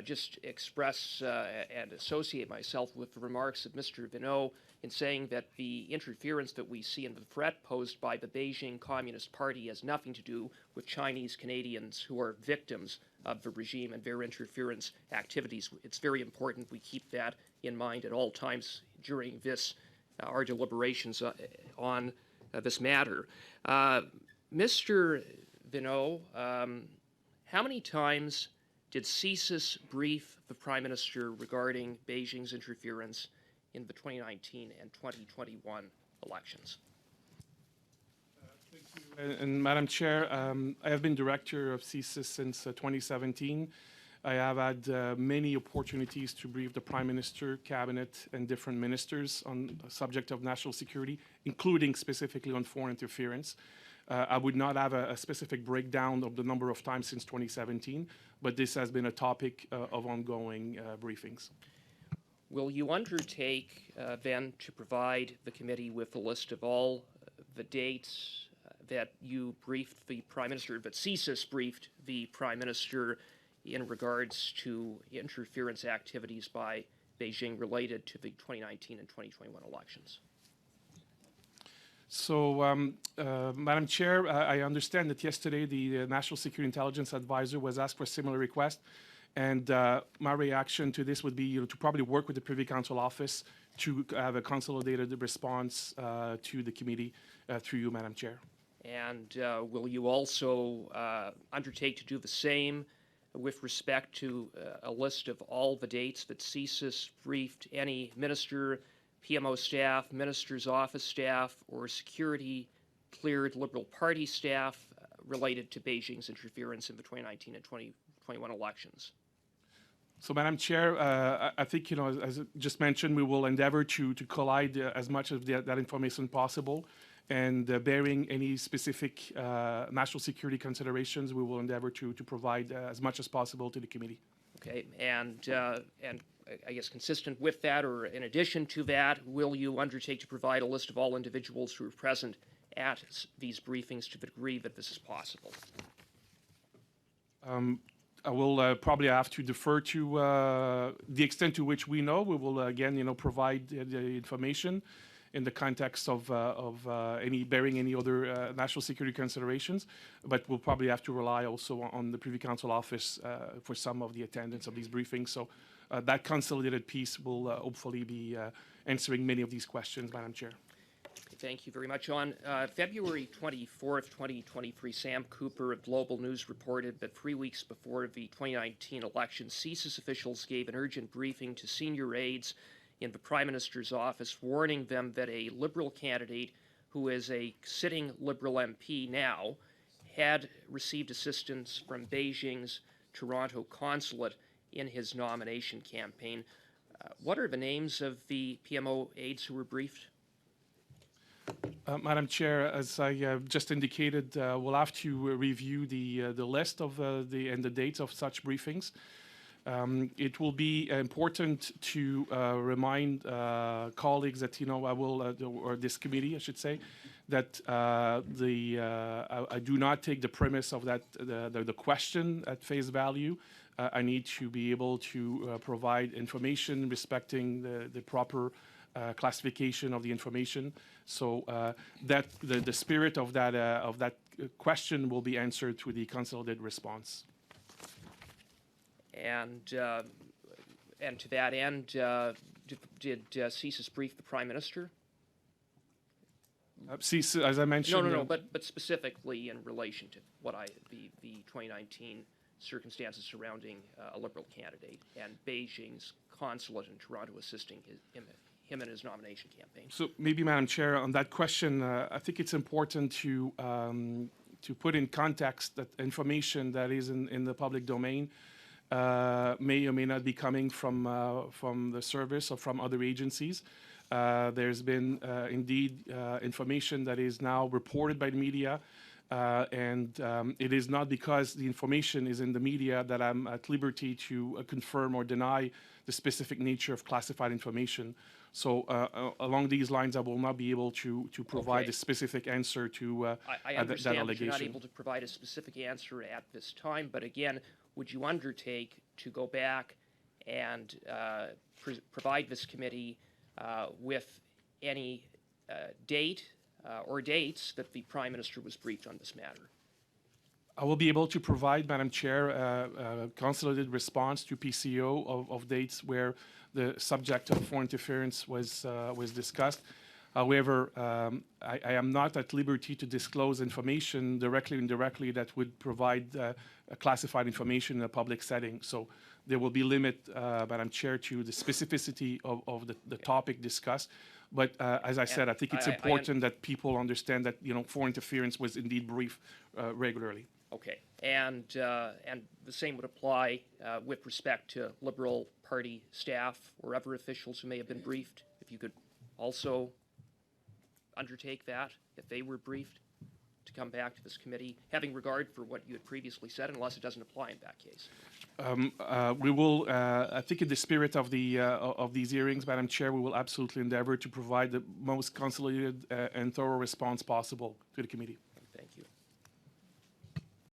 just express and associate myself with the remarks of Mr. Vineau in saying that the interference that we see and the threat posed by the Beijing Communist Party has nothing to do with Chinese Canadians who are victims of the regime and their interference activities. It's very important we keep that in mind at all times during this our deliberations on this matter. Mr. Vineau, how many times did CCIS brief the Prime Minister regarding Beijing's interference in the 2019 and 2021 elections? Thank you. And Madam Chair, I have been Director of CCIS since 2017. I have had many opportunities to brief the Prime Minister, Cabinet, and different ministers on the subject of national security, including specifically on foreign interference. I would not have a specific breakdown of the number of times since 2017, but this has been a topic of ongoing briefings. Will you undertake then to provide the committee with a list of all the dates that you briefed the Prime Minister, that CCIS briefed the Prime Minister in regards to interference activities by Beijing related to the 2019 and 2021 elections? So, Madam Chair, I understand that yesterday the National Security Intelligence Advisor was asked for a similar request, and my reaction to this would be to probably work with the Privy Council Office to have a consolidated response to the committee through you, Madam Chair. And will you also undertake to do the same with respect to a list of all the dates that CCIS briefed any minister, PMO staff, minister's office staff, or security-cleared Liberal Party staff related to Beijing's interference in the 2019 and 2021 elections? So, Madam Chair, I think, as just mentioned, we will endeavor to collide as much of that information possible, and bearing any specific national security considerations, we will endeavor to provide as much as possible to the committee. Okay, and I guess consistent with that, or in addition to that, will you undertake to provide a list of all individuals who are present at these briefings to the degree that this is possible? I will probably have to defer to the extent to which we know. We will again, provide the information in the context of any other national security considerations, but we'll probably have to rely also on the Privy Council Office for some of the attendance of these briefings. So that consolidated piece will hopefully be answering many of these questions, Madam Chair. Thank you very much. On February 24th, 2023, Sam Cooper of Global News reported that 3 weeks before the 2019 election, CCIS officials gave an urgent briefing to senior aides in the Prime Minister's office, warning them that a Liberal candidate who is a sitting Liberal MP now had received assistance from Beijing's Toronto consulate in his nomination campaign. What are the names of the PMO aides who were briefed? Madam Chair, as I just indicated, we'll have to review the list of and the dates of such briefings. It will be important to remind colleagues that I will, or this committee, I should say, that I do not take the premise of that the question at face value. I need to be able to provide information respecting the proper classification of the information, so that the spirit of that question will be answered through the consolidated response. And to that end, did CCIS brief the Prime Minister? CCIS, as I mentioned. No, but specifically in relation to the 2019 circumstances surrounding a Liberal candidate and Beijing's consulate in Toronto assisting him in his nomination campaign. So maybe, Madam Chair, on that question, I think it's important to put in context that information that is in the public domain may or may not be coming from the service or from other agencies. There's been indeed information that is now reported by the media, and it is not because the information is in the media that I'm at liberty to confirm or deny the specific nature of classified information. So along these lines, I will not be able to provide a specific answer to I understand that allegation. You're not able to provide a specific answer at this time, but again, would you undertake to go back and provide this committee with any date or dates that the Prime Minister was briefed on this matter? I will be able to provide, Madam Chair, a consolidated response to PCO of dates where the subject of foreign interference was discussed. However, I am not at liberty to disclose information directly or indirectly that would provide classified information in a public setting. So there will be limit, Madam Chair, to the specificity of the topic discussed. But as I said, I think it's important that people understand that foreign interference was indeed briefed regularly. Okay, and the same would apply with respect to Liberal Party staff or other officials who may have been briefed. If you could also undertake that, if they were briefed, to come back to this committee, having regard for what you had previously said, unless it doesn't apply in that case. We will, I think, in the spirit of these hearings, Madam Chair, we will absolutely endeavor to provide the most consolidated and thorough response possible to the committee.